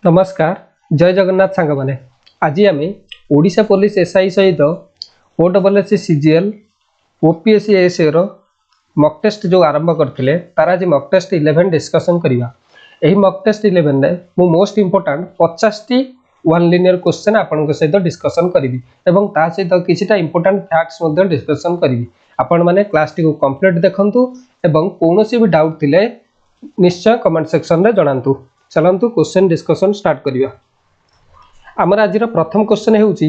नमस्कार जय जगन्नाथ सांग माने आज आम ओडिशा पुलिस एसआई सहित OSSC CGL OPSC ASO रो मॉक टेस्ट जो आरंभ करथिले तार आज मॉक टेस्ट 11 डिस्कशन करिवा। एही मॉक टेस्ट 11 रे मु मोस्ट इंपोर्टेंट 50 टी वन लिनियर क्वेश्चन आपन के सहित डिस्कशन करिवि एवं ता सहित किछिटा इंपोर्टेंट फैक्ट्स मध्ये डिस्कशन करिवि। आपन माने क्लास टी को कंप्लीट देखंतु एवं कोनोसी भी डाउट थिले निश्चय कमेंट सेक्शन रे जणांतु। चलंतु क्वेश्चन डिस्कशन स्टार्ट करिवा। हमर आज रो प्रथम क्वेश्चन हेउची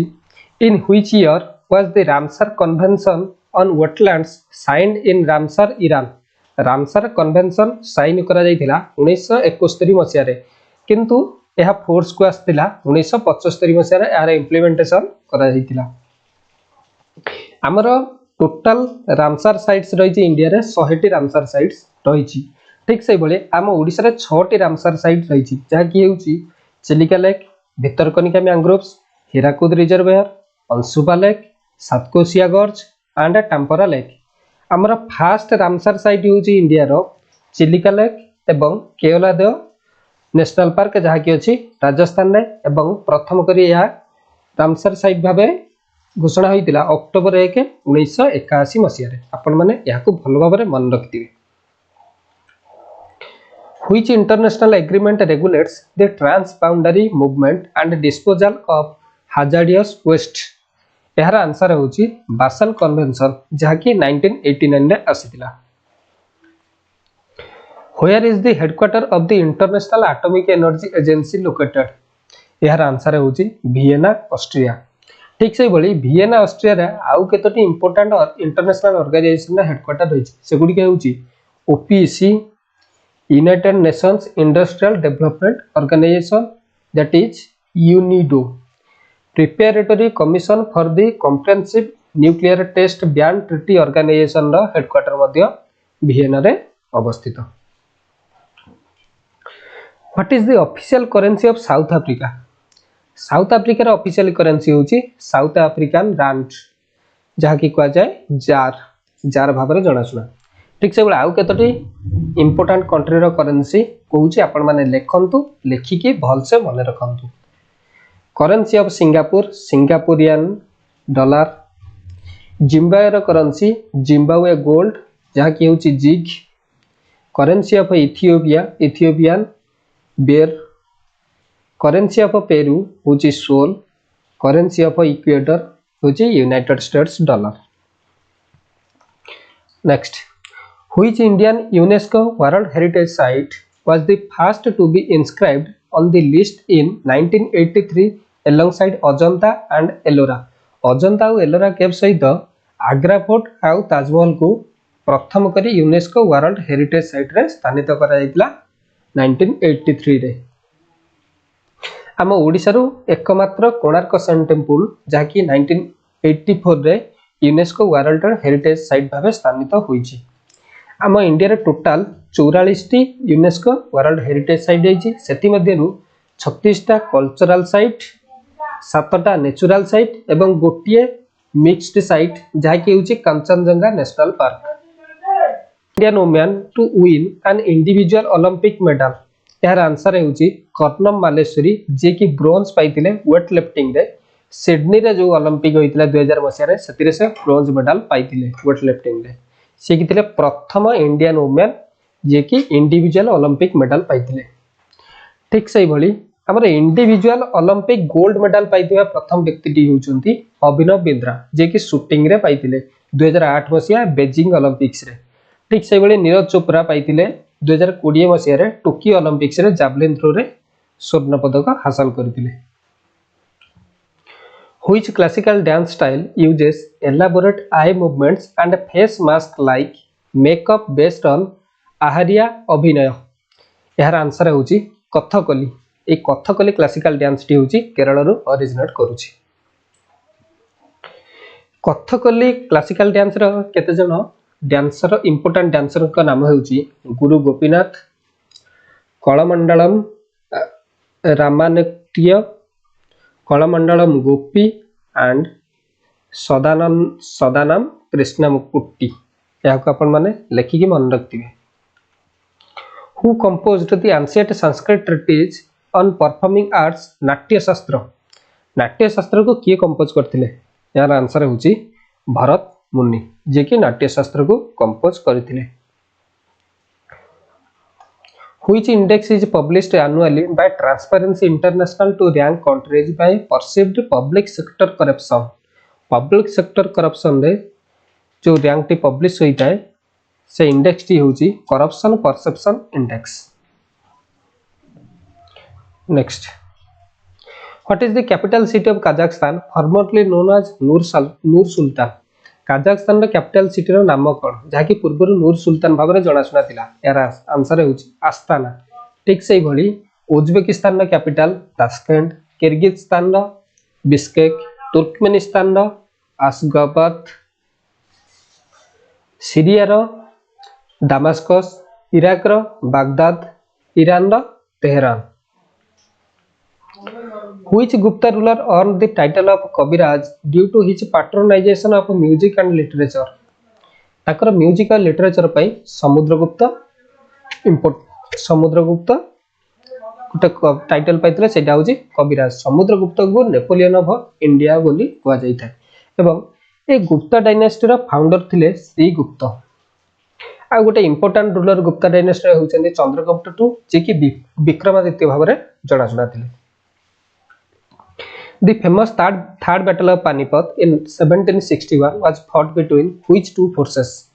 in which year was the Ramsar convention on wetlands signed in Ramsar Iran. Ramsar convention sign करा जायतिला 1971 मसिया रे किंतु एहा फोर्स को आस्तिला 1975 मसिया रे यार इंप्लीमेंटेशन करा जायतिला। हमर टोटल रामसर साइट्स रहिछि इंडिया रे 100 टी रामसर साइट्स रहिछि। ठीक से बोले आम ओडिशा रे 6 टी रामसर साइट रहिछि जा कि हेउछि Chilika lake, Bhitarkanika mangroves, Hirakud reservoir, Ansupa lake, Satkosia gorge and Tampara lake. हमर फर्स्ट रामसर साइट हेउछि इंडिया रो चिलिका लेक एवं केओलादेव नेशनल पार्क जहा कि अछि राजस्थान रे एवं प्रथम करी या रामसर साइट भाबे घोषणा होइतिला अक्टोबर 1 1981 मसिया रे। आपण माने याकू भलो भाबरे मन रखिथिबे। Which international agreement regulates the transboundary movement and disposal of hazardous waste? यार आंसर होची बासल कन्वेंशन जहा कि 1989 रे आसीतिला। Where is the headquarter of the International Atomic Energy Agency located? यार आंसर होची वियना ऑस्ट्रिया। ठीक से बोली वियना ऑस्ट्रिया रे आउ केतोटी इंपोर्टेंट इंटरनेशनल ऑर्गेनाइजेशन हेडक्वार्टर रहिछि सेगुडी के होची OPSC United Nations Industrial Development Organization, that is UNIDO, Preparatory Commission for the Comprehensive Nuclear Test Ban Treaty Organization row headquarter Madhya Vienna रे अवस्थित। What is the official currency of South Africa? South Africa रो official currency होची South African rand जहा कि कहा जाय jar भाबरे जणासुना। ठीक से बोले आउ केतोटी इंपोर्टेंट कंट्री रो करेंसी कहूची आपण माने लेखंतु लेखिकी भल से मने रखंतु। Currency of Singapore Singaporean dollar, Zimbabwe रो करेंसी जिम्बाब्वे गोल्ड जहा कि होची ZiG, currency of Ethiopia Ethiopian birr, currency of Peru होची सोल, करेंसी ऑफ इक्वेडर होची United States dollar. Next, which Indian UNESCO World Heritage Site was the first to be inscribed on the list in 1983 alongside Ajanta and Ellora? Ajanta और एलोरा केव सहित Agra fort आउ ताजमहल को प्रथम करी UNESCO world heritage site रे स्थानित करा जायतिला 1983 रे। आम ओडिसा रो एकमात्र कोणार्क सन टेम्पल जाकी 1984 रे यूनेस्को वर्ल्ड हेरिटेज साइट भाबे स्थानित होईची। आम इंडिया रे टोटल 44 टी यूनेस्को वर्ल्ड हेरिटेज साइट होईची सेति मध्यरु 36 टा कल्चरल साइट, 7 टा नेचुरल साइट एवं गोटिए मिक्स्ड साइट जहा कि होची Kanchenjunga national park. Indian women to win an individual Olympic medal यार आंसर होची कर्णम मालेश्वरी जे कि ब्रोंज पाइतिले वेट लिफ्टिंग रे सिडनी रे जो ओलंपिक होइतिला 2000 मसिया रे सेतिरे से ब्रोंज मेडल पाइतिले वेट लिफ्टिंग रे। से कि प्रथम इंडियन वुमेन जे कि इंडिविजुअल ओलंपिक मेडल पाइतिले। ठीक से भली हमर इंडिविजुअल ओलंपिक गोल्ड मेडल पाइतिबा प्रथम व्यक्तिटी होउचंती अभिनव बिंद्रा जे कि शूटिंग रे पाइतिले 2008 मसिया बेजिंग ओलंपिक्स रे। ठीक से भली नीरज चोपड़ा पाइतिले 2020 मसिया रे टोक्यो ओलंपिक्स रे जैवलिन थ्रो रे स्वर्ण पदक हासिल करथिले। Which classical dance style uses elaborate eye movements and face mask like makeup based on आहारिया अभिनय? यार आंसर होची कथकली। ए कथकली क्लासिकल डांस टी होची केरल रो ओरिजिनेट करूची। कथकली क्लासिकल डांस रो केते जण डांसर इंपोर्टेंट डांसर का नाम होची गुरु गोपीनाथ, कलमंडलम रामानट्य, कलमंडलम गोपी एंड सदानम कृष्णमुकुट्टी। या को अपन माने लेखिकी मन रखथिबे। Who composed the ancient Sanskrit treatise on performing arts नाट्य शास्त्र को किए कंपोज करथिले यार आंसर होची भरत मुनि जे कि नाट्य शास्त्र को कंपोज करथिले Which index is published annually by Transparency International to rank countries by perceived public sector corruption? Public sector corruption रे जो रैंक टी पब्लिश होता है से इंडेक्स टी होची corruption perception index. Next, what is the capital city of Kazakhstan formerly known as Nur Sultan? Kazakhstan रो capital city रो नाम कोन जहा कि पूर्व नूर सुल्तान भाबरे जणाशुना थिला यार आंसर होची आस्ताना। ठीक से भली उज्बेकिस्तान रो कैपिटल ताशकेंट, किर्गिस्तान रो बिश्केक, तुर्कमेनिस्तान रो आशगाबाद, सीरिया रो दामास्कस, इराक रो बागदाद, ईरान रो Tehran. Which Gupta ruler earned the title of Kaviraj due to his patronization of music and literature? Takar music और literature पई समुद्रगुप्त गोटे title पाइथिले सेटा होची कविराज। समुद्रगुप्त को नेपोलियन ऑफ इंडिया बोली कहा जाइथा एवं ए गुप्ता डायनेस्टी रो फाउंडर थिले श्रीगुप्त। आ गोटे इंपोर्टेंट रूलर गुप्ता डायनेस्टी होचंदी चंद्रगुप्त टू जे कि विक्रमादित्य भाबरे जणाशुना थिले। The famous third battle of Panipat in 1761 was fought between which two forces?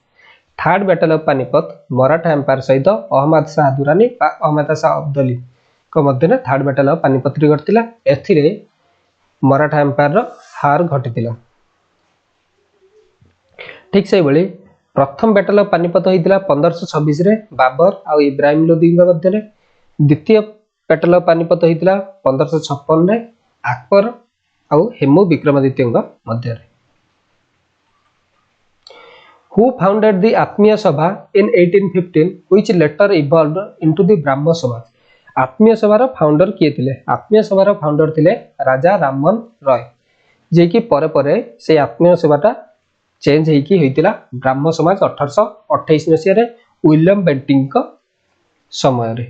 Third battle of Panipat Maratha empire सहित अहमद शाह दुरानी अहमद शाह अब्दाली को मध्य थर्ड बैटल ऑफ पानीपत रे घटिला। एथिरे मराठा एम्पायर रो हार घटितिला। ठीक से बळी प्रथम बैटल ऑफ पानीपत होइतिला 1526 रे बाबर आ इब्राहिम लोदी मध्य रे। द्वितीय बैटल ऑफ पानीपत होइतिला 1556 रे अकबर और हेमू विक्रमादित्य मध्य। Who founded the आत्मीय सभा in 1815 which later evolved into the ब्राह्म समाज? आत्मीय सभार फाउंडर किए थिले? आत्मीय सभार फाउंडर थिले राजा राममोहन रॉय जे कि परे परे से आत्मीय सभाटा चेंज हेकी होइतिला ब्राह्म समाज 1828 मसिया रे विलियम बेंटिंग को समय रे।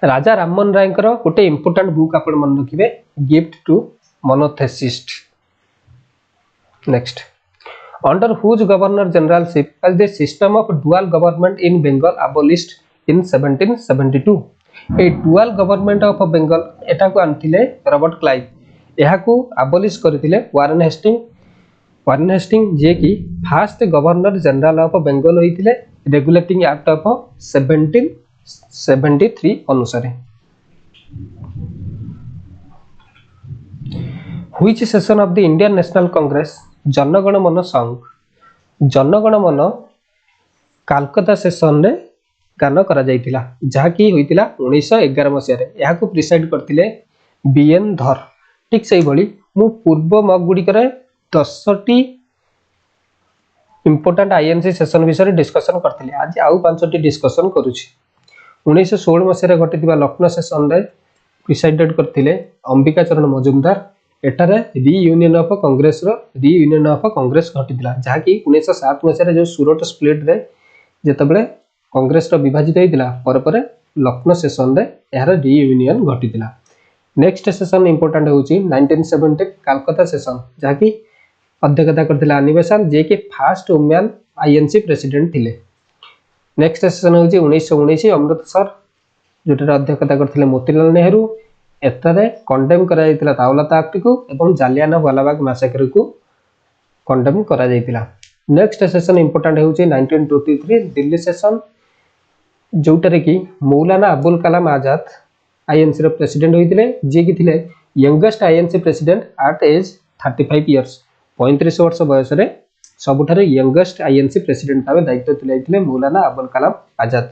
राजा राममोहन राय गोटे इंपोर्टेंट बुक आपण मन रखिबे gift to monotheist. Next, under whose governor generalship was the system of dual government in Bengal abolished in 1772? ए डुअल गवर्नमेंट ऑफ बंगाल एटा को आनथिले रॉबर्ट क्लाइव। एहा को aboलिश करथिले वारेन हेस्टिंग जे कि first governor general of Bengal होइथिले रेगुलेटिंग एक्ट ऑफ 1773 अनुसार। Which session of the Indian National Congress जनगण मन सॉन्ग जनगण मन कलकत्ता सेशन रे गान करा जाइतिला जहा कि होइतिला 1911 मसिया रे। एहा को प्रिसाइड करथिले बीएन धर। ठीक सही भली मु पूर्व मक गुडी करे 10टी इंपोर्टेंट आईएनसी सेशन विषय डिस्कशन करथिले। आज आउ 5टी डिस्कशन करूची। 1916 मसिया रे घटितिबा लखनऊ सेशन रे प्रिसाइडेड करथिले अंबिका चरण मजुमदार। एटारे रीयूनियन ऑफ कांग्रेस घटितिला जहा कि 1907 मसिया रे जो सूरत स्प्लिट रे जेतबेले कांग्रेस रो विभाजित होइतिला पर पर लखनऊ सेशन रे एहार रीयूनियन घटितिला। नेक्स्ट सेशन इंपोर्टेंट होची 1970 कलकत्ता सेशन जहा कि अध्यक्षता करथिला अनिबेशन जे कि फर्स्ट वुमेन आईएनसी प्रेसिडेंट थिले। नेक्स्ट सेशन होची 1919 अमृतसर जोटा अध्यक्षता करथिले मोतीलाल नेहरू। एतारे कंडेम करा जायतिला रावलाता एक्ट को एवं जालियाना वालाबाग मैसेकर को कंडेम करा जायतिला। नेक्स्ट सेशन इंपोर्टेंट होची 1923 दिल्ली सेशन जोटारे कि मौलाना अबुल कलाम आजाद आईएनसी रो प्रेसिडेंट होइतिले जे कि थिले youngest INC president at age 35 years 35 वर्ष बयस रे सबुठारे यंगेस्ट आईएनसी प्रेसिडेंट भाबे दायित्व तुलाइथिले मौलाना अबुल कलाम आजाद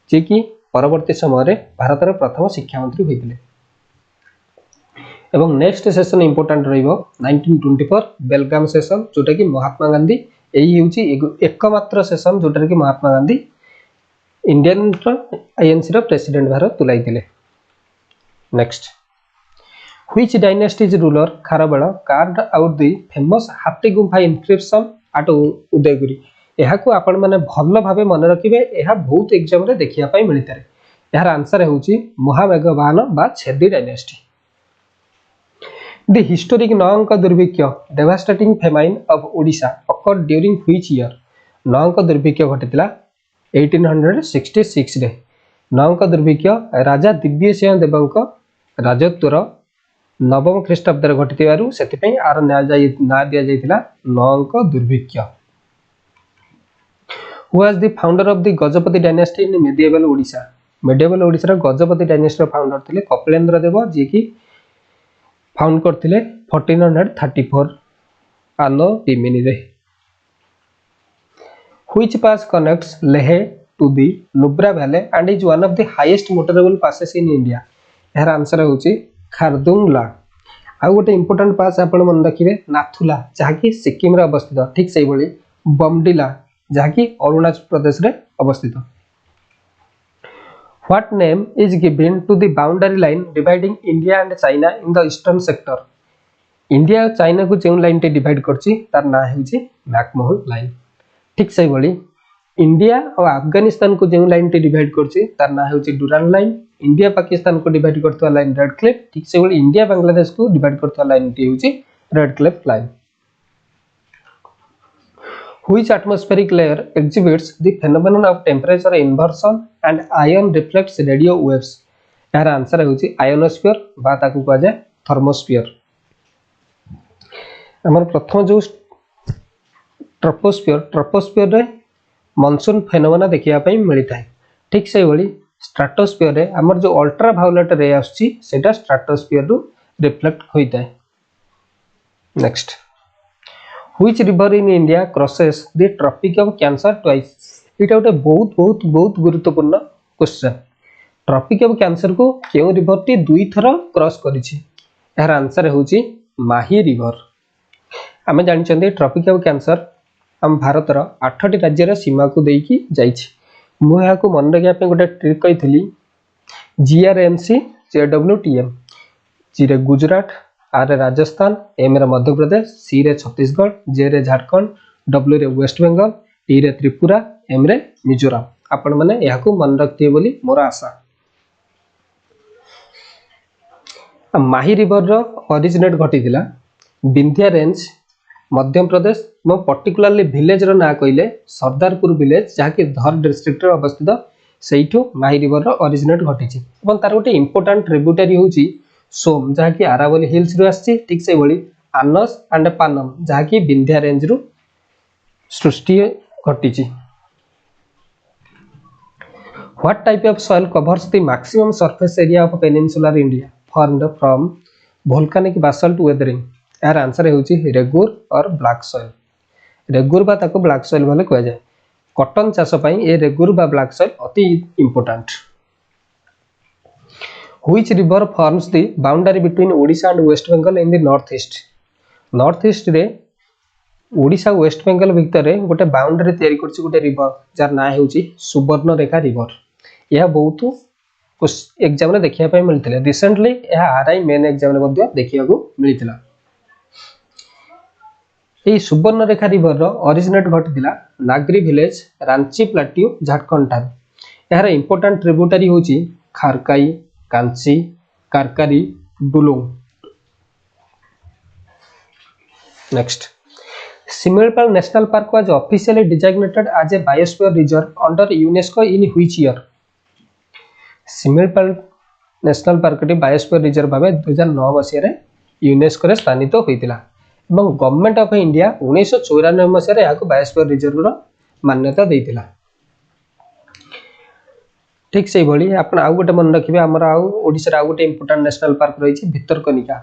जे कि परवर्ती समय रे भारत रो प्रथम शिक्षा मंत्री होइतिले। एवं नेक्स्ट सेशन इंपोर्टेंट रहिबो 1924 बेलगाम सेशन जोटा कि महात्मा गांधी एही हेउची एकमात्र सेशन जोटा कि महात्मा गांधी इंडियन आईएनसी रो प्रेसिडेंट भार तुलाइथिले। Next, which dynasty's ruler Kharavela carved out the famous Hathigumpha encryption eight Udayagiri? एहा को आपण माने भल्ल भाबे मन रखिबे। एहा बहुत एग्जाम रे देखिया पई मिलितारे। यार आंसर होउची महामेघवाहन बा Chedi dynasty. The historic Naanka Durbhiksha devastating famine of Odisha occurred during which year? Naanka Durbhiksha घटितला 1866 रे। नौंक दुर्भिक्ष राजा दिव्यसिंह देवंक राजत्वर नवम ख्रीष्टाब्द घटिथिबारु सेतिपई आर ना दिया जाइतिला Naanka Durbhiksha. Who was the founder of the Gajapati dynasty in medieval Odisha? Medieval Odisha Gajapati dynasty founder थिले कपिलेन्द्र देव जे कि फाउंड करथिले 1434 आनो डिमिनी रे। Which pass connects Leh to the Nubra Valley and is one of the highest motorable passes in India? यार answer होची खारदुंगला। आउ गोटे important पास आपण मन रखिबे नाथुला जहाँकि सिक्किम रे अवस्थित, ठीक से भली बमडिला जहाँकि अरुणाचल प्रदेश रे अवस्थित। What name is given to the boundary line dividing India and China in the eastern sector? India और चाइना को जो लाइन टे डिवाइड करछि तार ना होची मैकमोहन लाइन, ठीक से भली इंडिया और अफगानिस्तान को जो लाइन टे डिवाइड करछि तार ना होची डुरान लाइन। इंडिया पाकिस्तान को डिवाइड करथवा लाइन रेड क्लिफ, ठीक से भली इंडिया बांग्लादेश को डिवाइड करथवा लाइन टी होची red Cliff line. Which atmospheric layer exhibits the phenomenon of temperature inversion and ion reflects radio waves? यार आंसर होची आयोनोस्फीयर बा ताकू कहा जाय थर्मोस्फीयर। हमर प्रथम जो ट्रोपोस्फीयर रे मानसून फेनोमेना देखिया पई मिलिता है, ठीक से भली स्ट्रेटोस्फीयर रे हमर जो अल्ट्रा वायोलेट रे आछि सेटा स्ट्रेटोस्फीयर रु रिफ्लेक्ट होइता है। Next, which river in India crosses the tropic of cancer twice? इटा गोटे बहुत गुरुत्वपूर्ण क्वेश्चन। ट्रॉपिक ऑफ कैंसर को केउ रिवर टी दुई थर क्रॉस करिछि? यार आंसर होची माही रिवर। आमे जानि चंदे ट्रॉपिक ऑफ कैंसर हम भारत रो 8टी राज्य रा सीमा को देकी जाइछि। मु या को मन रखिया पे गोटे ट्रिक कहितली जीआरएमसी जेडब्ल्यूटीएम। जी रे गुजरात, आर रे राजस्थान, एम रे मध्य प्रदेश, सी रे छत्तीसगढ़, जे रे झारखंड, डब्ल्यू रे वेस्ट बंगाल, टी रे त्रिपुरा, एम रे मिजोरम। आपण माने या को मन रखते बोली मोर आशा। माही रिवर रो ओरिजिनेट घटितिला विंध्या रेंज मध्य प्रदेश और पर्टिकुलरली विलेज रो ना कहले सरदारपुर विलेज जहाँकि धर डिस्ट्रिक्ट रो अवस्थित सेइठो माही रिवर रो ओरिजिनेट घटिछि। ଏବଂ तार गोटे इंपोर्टेंट ट्रिब्यूटरी होची सोम जहाँकि आरावली हिल्स रु आछि, ठीक से भली आनस एंड पानम जहाँकि विंध्या रेंज रु सृष्टि घटिछि। What type of soil covers the maximum surface area of peninsular India formed from volcanic basalt weathering? यार आंसर होची रेगुर और ब्लैक सॉइल। रेगुर बा ताको ब्लैक सॉइल बोले कह जाए। कॉटन चाष पई ए रेगुर बा ब्लैक सॉइल अति important. Which river forms the boundary between Odisha and West Bengal in the north east? North east रे ओडिशा वेस्ट बंगाल भितर रे गोटे बाउंड्री तयारी करछि गोटे रिवर जार ना होची सुवर्णरेखा रिवर। यह बहुत एग्जाम रे देखिया पई मिलथिले। रिसेंटली यह आरआई मेन एग्जाम रे मध्ये देखिया को मिलिथिला। ए सुवर्णरेखा रिवर रो ओरिजिनेट घटितिला नागरी विलेज रांची प्लाट्यू झारखंड ठार। यार इंपोर्टेंट ट्रिब्यूटरी होची Kharkai, Kanchi, Karkari, Dulung. Next, Similipal national park was officially designated as a biosphere reserve under UNESCO in which year? Similipal national park टी बायोस्फीयर रिजर्व भाबे 2009 मसिया रे यूनेस्को रे स्थानित होइतिला এবং गवर्नमेंट ऑफ इंडिया 1994 मसिया रे याको बायोस्फीयर रिजर्व रो मान्यता देइतिला। ठीक से भली आपण आउ गोटे मन रखिबे हमर आउ ओडिसा रे आउ गोटे इंपोर्टेंट नेशनल पार्क रहिछि भितरकनिका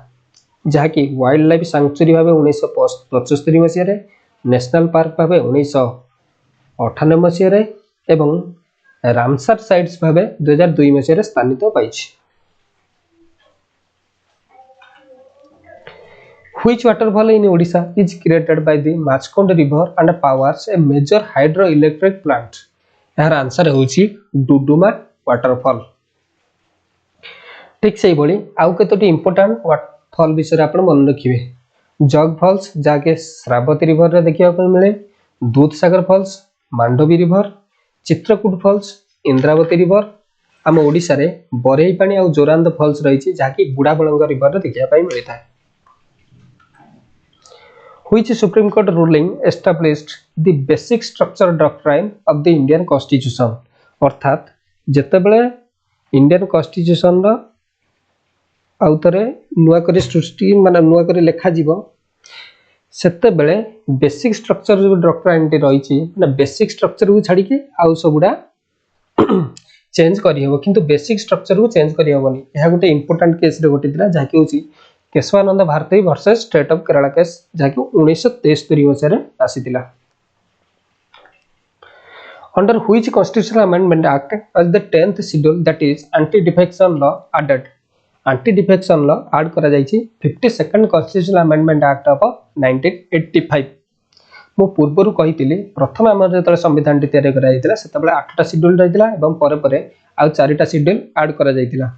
जहाँकि वाइल्ड लाइफ सैंक्चुरी भाबे 1975 मसिया रे, नेशनल पार्क भाबे 1998 मसिया रे एवं रामसर साइट्स भाबे 2002 मसिया रे स्थानित पाइछि। Which waterfall in Odisha is created by the Machkond river and powers a major hydroelectric plant? यार आंसर होची डुडुमा वाटरफॉल। ठीक से भली आउ केतोटी इंपोर्टेंट वाटरफॉल विषय आपण मन रखिबे। जग फॉल्स जाके श्रावती रिवर रे देखिया को मिले, Dudhsagar falls, Mandovi river, Chitrakoot falls, Indravati river आम ओडिशा रे बरेईपाणी और जोरांद फॉल्स रही जहाँकि बुढ़ाबलंग रिवर देखा मिलता है। Which Supreme Court ruling established the basic structure doctrine of the Indian Constitution? अर्थात जेतेबेले इंडियन कॉन्स्टिट्यूशन रो आउतरे नुआ करी सृष्टि माने नुआ करी लेखा जीवो सेते बेले बेसिक स्ट्रक्चर जो डॉक्ट्राइन टी रही छी माने बेसिक स्ट्रक्चर को छाडी के आउ सबुडा चेंज करी हेबो किंतु बेसिक स्ट्रक्चर को चेंज करी हेबोनी। एहा गोटे इंपोर्टेंट केस रे घटितला जाके होची Kesavananda Bharati versus state of Kerala case जाके 1973 मसिया रे आसीतिला। Under which constitutional amendment act as the 10th schedule that is anti-defection law added? Anti-defection law add करा जाइछि 52nd constitutional amendment act of 1985। मो पूर्वरु कहितिली प्रथम आम जेतले संविधान टी तयार करा जाइतिला सेतबेले 8टा शेड्यूल रहितिला एवं परे परे आ 4टा शेड्यूल ऐड करा जाइतिला।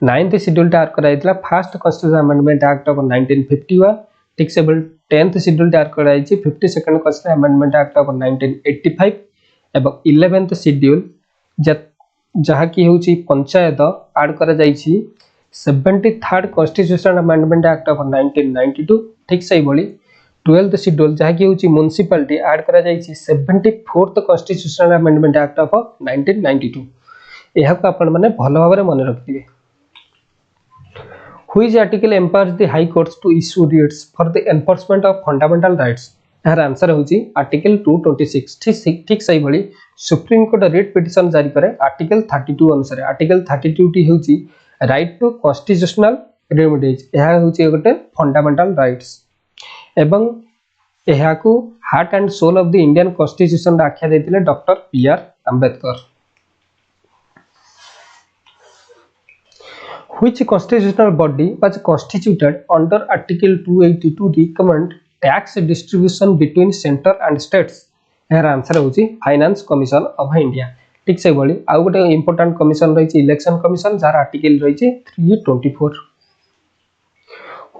9th शेड्यूल टा ऐड करा जाइतिला first constitutional amendment act of 1951 ठीक से 10th शेड्यूल टा ऐड करा जाइछि 52nd constitutional amendment act of 1985 एवं 11th शेड्यूल जहा की होची पंचायत ऐड करा जाइछि 73rd constitutional amendment act of 1992 ठीक से बोली 12th शेड्यूल जहा की होची म्युनिसिपैलिटी ऐड करा जाइछि 74th constitutional amendment act of 1992। एहा को आपण माने भलो भाबरे मन रखिबे। Which article empowers the high courts to issue writs for the enforcement of fundamental rights? यार आंसर होची आर्टिकल 226। ठीक सही भली सुप्रीम कोर्ट रिट पिटिशन जारी करे आर्टिकल 32 अनुसार। आर्टिकल 32 टी होची राइट टू कॉन्स्टिट्यूशनल रेमेडीज। यह होची गोटे फंडामेंटल राइट्स एवं यह को heart and soul of the Indian constitution आख्या देथिले doctor B R. Ambedkar. Which constitutional body was constituted under Article 280 to recommend tax distribution between center and states? यार आंसर होची फाइनेंस कमिशन ऑफ इंडिया। ठीक से बोली आउ गोटे इंपोर्टेंट कमिशन रही इलेक्शन कमिशन जार आर्टिकल रही 324।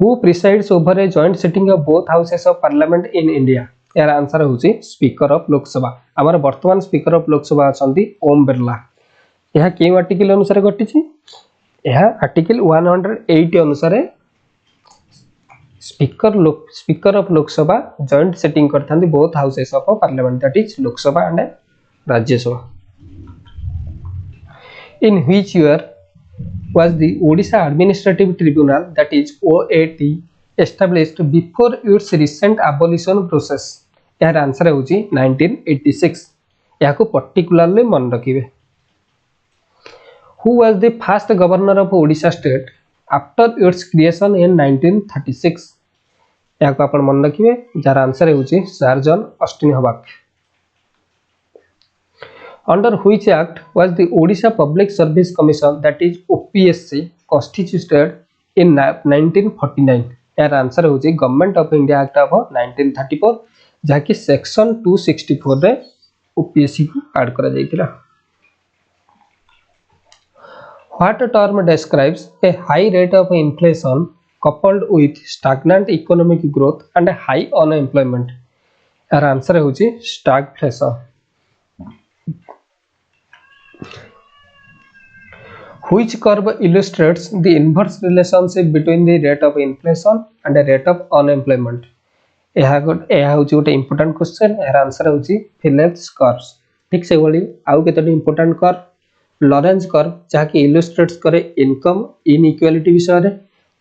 Who presides over a joint sitting of both houses of parliament in India? यार आंसर होची स्पीकर ऑफ लोकसभा। आमर वर्तमान स्पीकर ऑफ लोकसभा अछंती ओम बिरला। यह केउ आर्टिकल अनुसार घटिछि? यह आर्टिकल 108 अनुसार speaker of Lok Sabha joint sitting करथांती both houses of parliament that is Lok Sabha and Rajya Sabha. In which year was the Odisha administrative tribunal that is OAT established before its recent abolition process? यार answer होची 1986। या को पर्टिकुलरली मन रखिबे। Who was the first governor of Odisha state after its creation in 1936? या को आपण मन रखिबे जार आंसर होची सर जॉन ऑस्टिन हबाक। Under which act was the Odisha Public Service Commission that is OPSC constituted in 1949? यार आंसर होची government of India act of 1934 जाकी सेक्शन 264 रे OPSC को ऐड करा जाइतिला। What term describes a high rate of inflation coupled with stagnant economic growth and high unemployment? यार answer होची stagflation। Which curve illustrates the inverse relationship between the rate of inflation and the rate of unemployment? यह होची गोटे important question. यार answer होची फिलेप्स curve. ठीक से बोली आउ केतोटी इंपोर्टेंट कर्व लॉरेंज कर्व जहाँकि इलुस्ट्रेट्स करे इनकम इनइक्वालिटी विषय रे,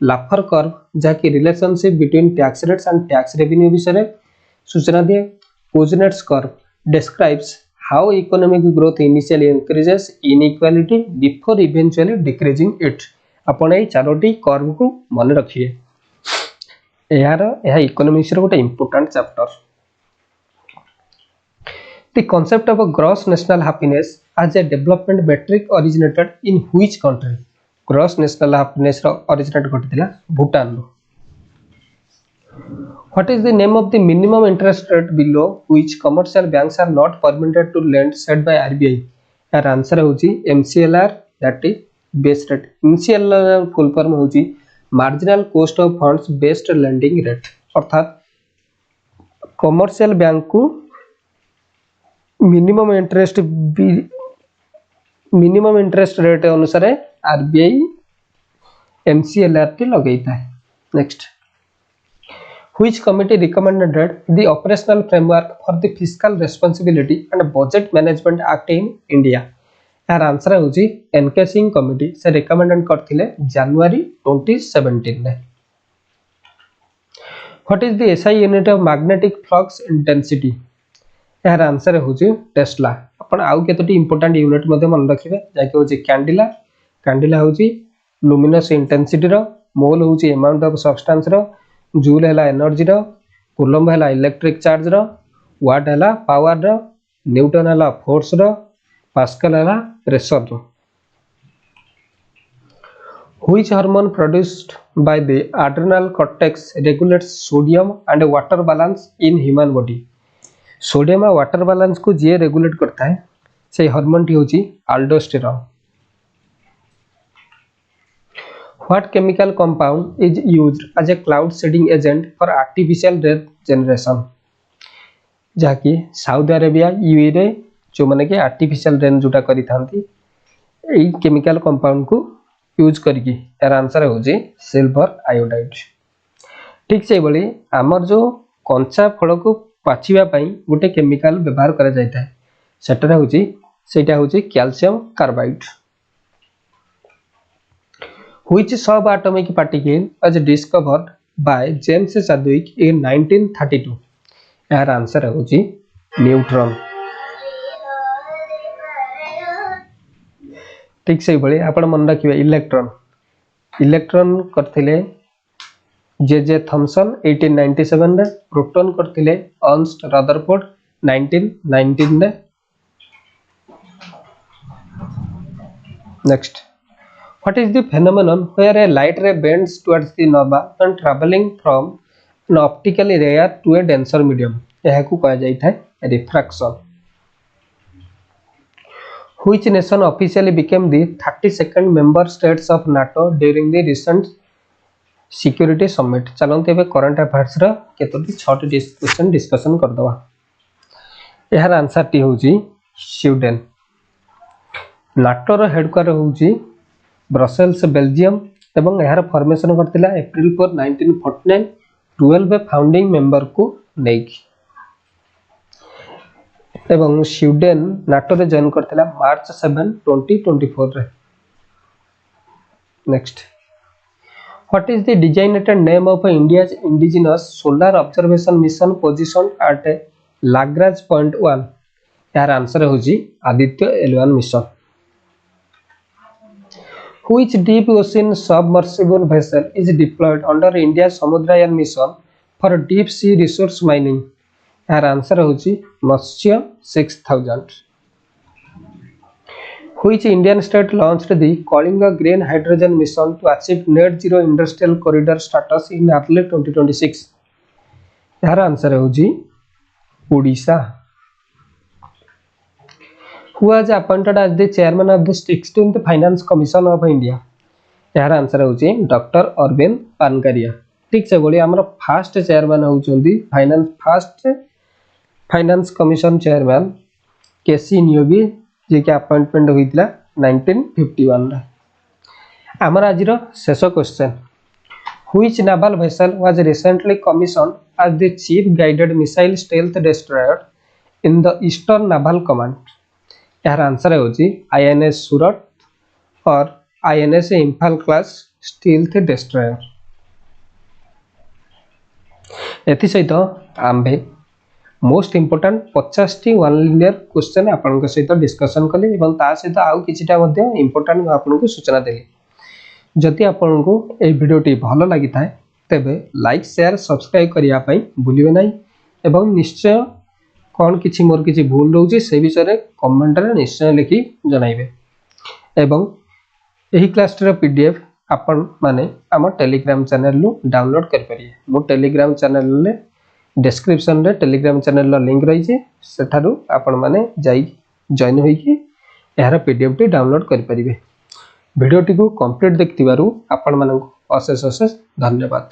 लाफर कर्व जहाँकि relationship between tax rates and tax revenue विषय रे सूचना दिए। Coordinates curve describes how economic growth initially increases inequality before eventually decreasing it. आपण ए चारोटी कर्व को मन रखिए। यह इकोनॉमिक्स रो गोटे important chapter. The concept of a gross national happiness as a development metric originated in which country? Gross national happiness originate घटितला भूटान रो। What is the name of the minimum interest rate below which commercial banks are not permitted to lend set by RBI? यार answer होची MCLR that is base rate। MCLR full form होची marginal cost of funds based lending rate। अर्थात commercial bank को minimum interest minimum interest rate अनुसार RBI MCLR लगे था। Next, which committee recommended the operational framework for the fiscal responsibility and budget management act in India? यार answer होची N K Singh committee से recommend करथिले जनवरी 2017 रे। What is the SI unit of magnetic flux intensity? यार answer होची Tesla. अपन आउ केतोटी important unit मध्ये मन रखिबे जाके होची कैंडिला। कैंडिला होची लुमिनस इंटेंसिटी रो, मोल होची अमाउंट ऑफ सब्सटेंस रो, जूल है एनर्जी रो, कूलम्ब है इलेक्ट्रिक चार्ज रो, वाट है पावर रो, न्यूटन है फोर्स रो, पास्कल है प्रेशर रो। Which hormone produced by the adrenal cortex regulates sodium and water balance in human body? Sodium और वाटर बैलेंस को जे रेगुलेट करता है से हार्मोन टी होची अल्डोस्टेरोन। What chemical compound is used as a cloud seeding agent for artificial rain generation? जहाँकि Saudi Arabia UA रे जो माने कि आर्टिफिशियल रेन जोटा करी थांती एई केमिकल कंपाउंड को यूज करके यार आंसर होची सिल्वर आयोडाइड। ठीक से बोली हमर जो कंचा फल को पाचिबा पई गोटे केमिकल व्यवहार करा जायता है सेटा होची calcium carbide. Which subatomic particle was discovered by James Chadwick in 1932? यार आंसर होची न्यूट्रॉन। ठीक से बळे आपण मन रखिबे इलेक्ट्रॉन। इलेक्ट्रॉन करथिले जे थॉमसन 1897 रे, प्रोटॉन करथिले अर्नस्ट रदरफोर्ड 1919 रे। Next, what is the phenomenon where a light ray bends towards the nova when traveling from an optical area to a denser medium? यह को कहा जाता है refraction. Which nation officially became the 32nd member states of NATO during the recent security summit? चलते एबे current affairs रा केतोटी 6टी question discussion कर दवा। यार आंसर टी होची स्वीडन। नाटो रो हेडक्वार्टर होची ब्रसेल्स बेल्जियम एवं यार फॉर्मेशन करथिला अप्रैल 4 1949 12 फाउंडिंग मेंबर को नेकी एवं स्वीडन नाटो रे जॉइन करथिला मार्च 7 2024 रे। Next, what is the designated name of India's indigenous solar observation mission positioned at Lagrange point 1? यार आंसर होची Aditya L1 mission. Which deep ocean submersible vessel is deployed under India's Samudrayan mission for deep sea resource mining? यार answer होची मत्स्य 6000। Which Indian state launched the Kalinga Green Hydrogen mission to achieve net zero industrial corridor status in early 2026? यार answer होची Odisha. Who was appointed as the chairman of the 16th Finance Commission of India? यार answer होची doctor Arvind Panagariya. ठीक से बोली हमर first chairman होचंदी first finance commission chairman K C Neogy जे के अपॉइंटमेंट होइतला 1951 रे। हमर आजिरो शेष question, Which naval vessel was recently commissioned as the chief guided missile stealth destroyer in the Eastern Naval Command? यार आंसर होची आईएनएस सूरत और INS Imphal class stealth destroyer. एथि सहित आम्भे मोस्ट इंपोर्टेंट 50 टी वन लाइनर क्वेश्चन आपन के सहित डिस्कशन कले एवं ता सहित आउ किछिटा मध्ये इंपोर्टेंट आपन को सूचना देली। जति आपन को ए वीडियो टी भलो लागि थाए तेबे लाइक शेयर सब्सक्राइब करिया पई भूलिबे नै एवं निश्चय कौन किछि मोर किछि भूल रहउछि से विषय रे कमेंट रे निश्चय लिखि जणाइबे एवं एही क्लास रे पीडीएफ आपण माने हमर टेलीग्राम चैनल लो डाउनलोड कर परिए। मो टेलीग्राम चैनल ले डिस्क्रिप्शन रे टेलीग्राम चैनल लो लिंक रही छे सेठारु आपण माने जाई जॉइन होई कि एहार पीडीएफ टी डाउनलोड कर परिबे। वीडियो टी को कंप्लीट देखतिबारु आपण मानन अशेष अशेष धन्यवाद।